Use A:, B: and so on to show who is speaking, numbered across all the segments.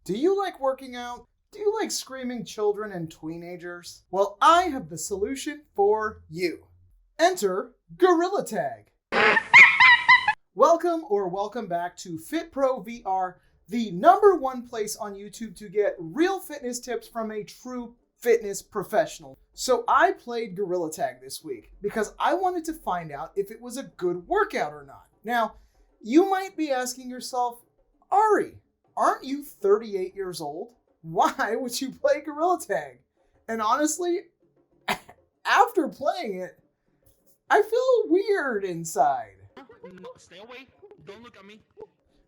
A: Do you like working out? Do you like screaming children and tweenagers? Well, I have the solution for you. Enter Gorilla Tag. Welcome back to FitPro VR, the #1 place on YouTube to get real fitness tips from a true fitness professional. So I played Gorilla Tag this week because I wanted to find out if it was a good workout or not. Now, you might be asking yourself, Ari, aren't you 38 years old? Why would you play Gorilla Tag? And honestly, after playing it, I feel weird inside.
B: No, stay away. Don't look at me.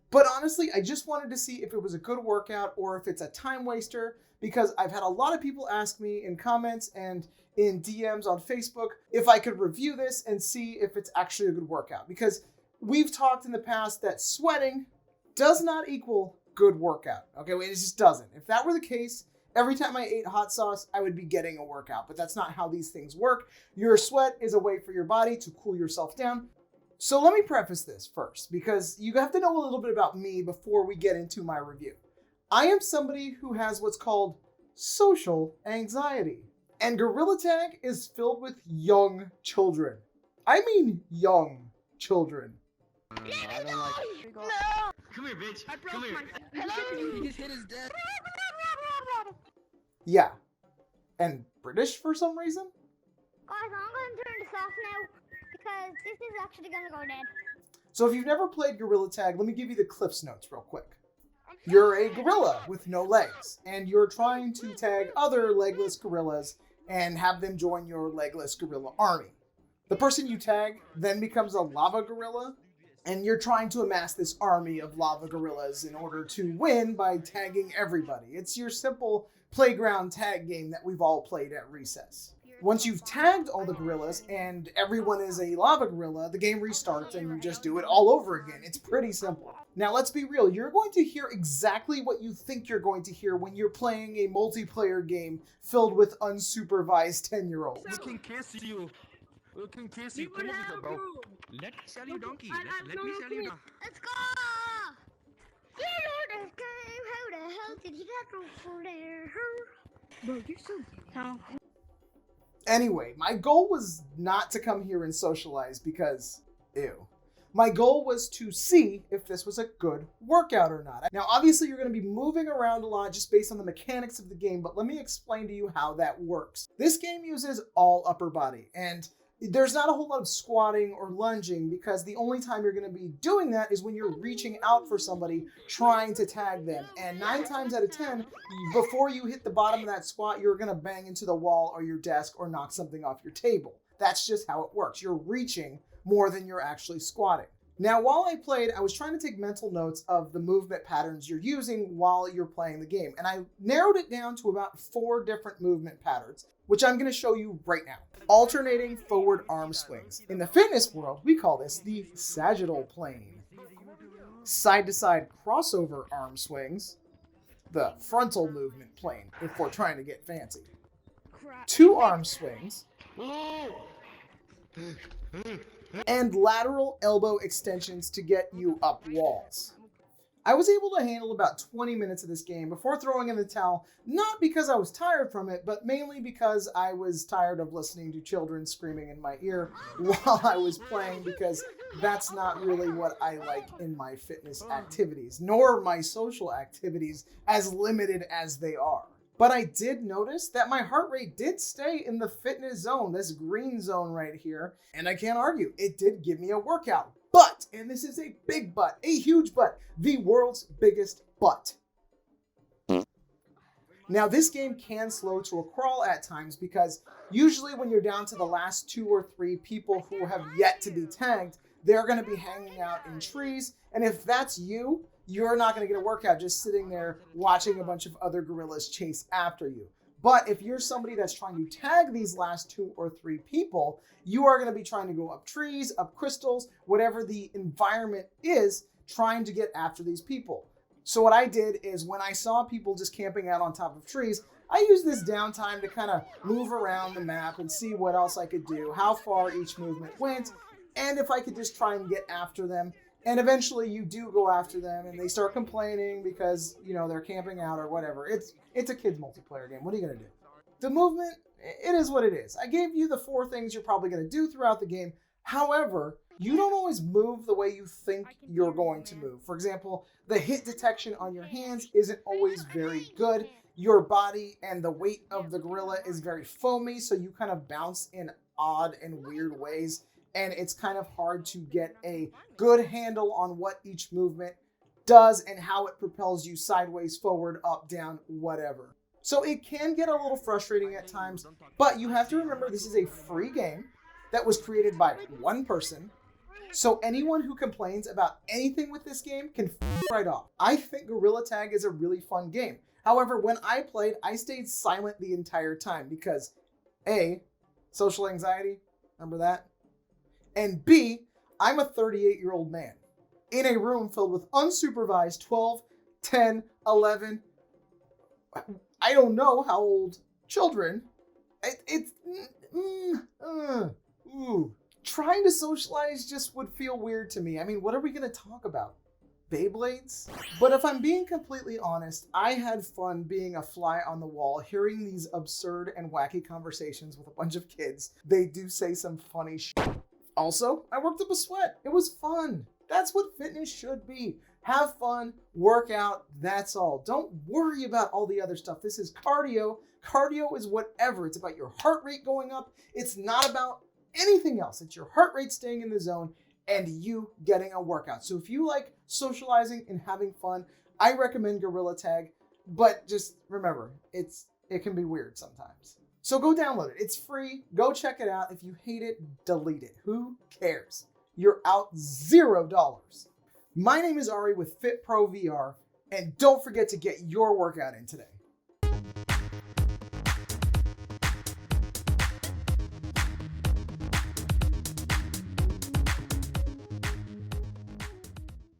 A: But honestly, I just wanted to see if it was a good workout or if it's a time waster, because I've had a lot of people ask me in comments and in DMs on Facebook if I could review this and see if it's actually a good workout. Because we've talked in the past that sweating does not equal good workout. Okay, wait, it just doesn't. If that were the case, every time I ate hot sauce, I would be getting a workout. But that's not how these things work. Your sweat is a way for your body to cool yourself down. So let me preface this first, because you have to know a little bit about me before we get into my review. I am somebody who has what's called social anxiety, and Gorilla Tag is filled with young children. I mean young children.
B: I don't like.
C: No!
B: Come here, bitch.
C: I broke
B: Come here.
C: my... Hello?
D: He just hit his death.
A: Yeah. And British for some reason?
C: Guys, I'm gonna turn this off now because this is actually gonna go dead.
A: So if you've never played Gorilla Tag, let me give you the Cliff's Notes real quick. You're a gorilla with no legs, and you're trying to tag other legless gorillas and have them join your legless gorilla army. The person you tag then becomes a lava gorilla, and you're trying to amass this army of lava gorillas in order to win by tagging everybody. It's your simple playground tag game that we've all played at recess. Once you've tagged all the gorillas and everyone is a lava gorilla, the game restarts and you just do it all over again. It's pretty simple. Now let's be real, you're going to hear exactly what you think you're going to hear when you're playing a multiplayer game filled with unsupervised 10-year-olds.
B: We can kiss you. We can kiss you. Come over here, bro. Let me sell you, donkey. Let me sell you.
C: Let's go! Yeah, this game, how the hell did he get over there?
D: Bro, you're so... How?
A: Anyway, my goal was not to come here and socialize because, ew. My goal was to see if this was a good workout or not. Now, obviously, you're going to be moving around a lot just based on the mechanics of the game, but let me explain to you how that works. This game uses all upper body, and there's not a whole lot of squatting or lunging because the only time you're going to be doing that is when you're reaching out for somebody trying to tag them. And 9 times out of 10, before you hit the bottom of that squat, you're going to bang into the wall or your desk or knock something off your table. That's just how it works. You're reaching more than you're actually squatting. Now, while I played, I was trying to take mental notes of the movement patterns you're using while you're playing the game. And I narrowed it down to about 4 different movement patterns, which I'm going to show you right now. Alternating forward arm swings. In the fitness world, we call this the sagittal plane. Side-to-side crossover arm swings. The frontal movement plane, if we're trying to get fancy. 2 arm swings. And lateral elbow extensions to get you up walls. I was able to handle about 20 minutes of this game before throwing in the towel, not because I was tired from it, but mainly because I was tired of listening to children screaming in my ear while I was playing, because that's not really what I like in my fitness activities, nor my social activities, as limited as they are. But I did notice that my heart rate did stay in the fitness zone, this green zone right here, and I can't argue, it did give me a workout. But, and this is a big but, a huge but, the world's biggest but. Now, this game can slow to a crawl at times because usually when you're down to the last 2 or 3 people who have yet to be tagged, they're going to be hanging out in trees, and if that's you, you're not going to get a workout just sitting there watching a bunch of other gorillas chase after you. But if you're somebody that's trying to tag these last 2 or 3 people, you are going to be trying to go up trees, up crystals, whatever the environment is, trying to get after these people. So what I did is when I saw people just camping out on top of trees, I used this downtime to kind of move around the map and see what else I could do, how far each movement went, and if I could just try and get after them And eventually you do go after them and they start complaining because, you know, they're camping out or whatever. It's a kids multiplayer game. What are you going to do? The movement, it is what it is. I gave you the 4 things you're probably going to do throughout the game. However, you don't always move the way you think you're going to move. For example, the hit detection on your hands isn't always very good. Your body and the weight of the gorilla is very foamy, so you kind of bounce in odd and weird ways. And it's kind of hard to get a good handle on what each movement does and how it propels you sideways, forward, up, down, whatever. So it can get a little frustrating at times, but you have to remember this is a free game that was created by one person. So anyone who complains about anything with this game can right off. I think Gorilla Tag is a really fun game. However, when I played, I stayed silent the entire time because A, social anxiety, remember that? And B, I'm a 38-year-old man in a room filled with unsupervised 12, 10, 11, I don't know how old children. Trying to socialize just would feel weird to me. I mean, what are we going to talk about? Beyblades? But if I'm being completely honest, I had fun being a fly on the wall, hearing these absurd and wacky conversations with a bunch of kids. They do say some funny shit. Also, I worked up a sweat. It was fun. That's what fitness should be. Have fun, work out, that's all. Don't worry about all the other stuff. This is cardio. Cardio is whatever. It's about your heart rate going up. It's not about anything else. It's your heart rate staying in the zone and you getting a workout. So if you like socializing and having fun, I recommend Gorilla Tag. But just remember, it can be weird sometimes. So go download it. It's free. Go check it out. If you hate it, delete it. Who cares? You're out $0. My name is Ari with Fit Pro VR, and don't forget to get your workout in today.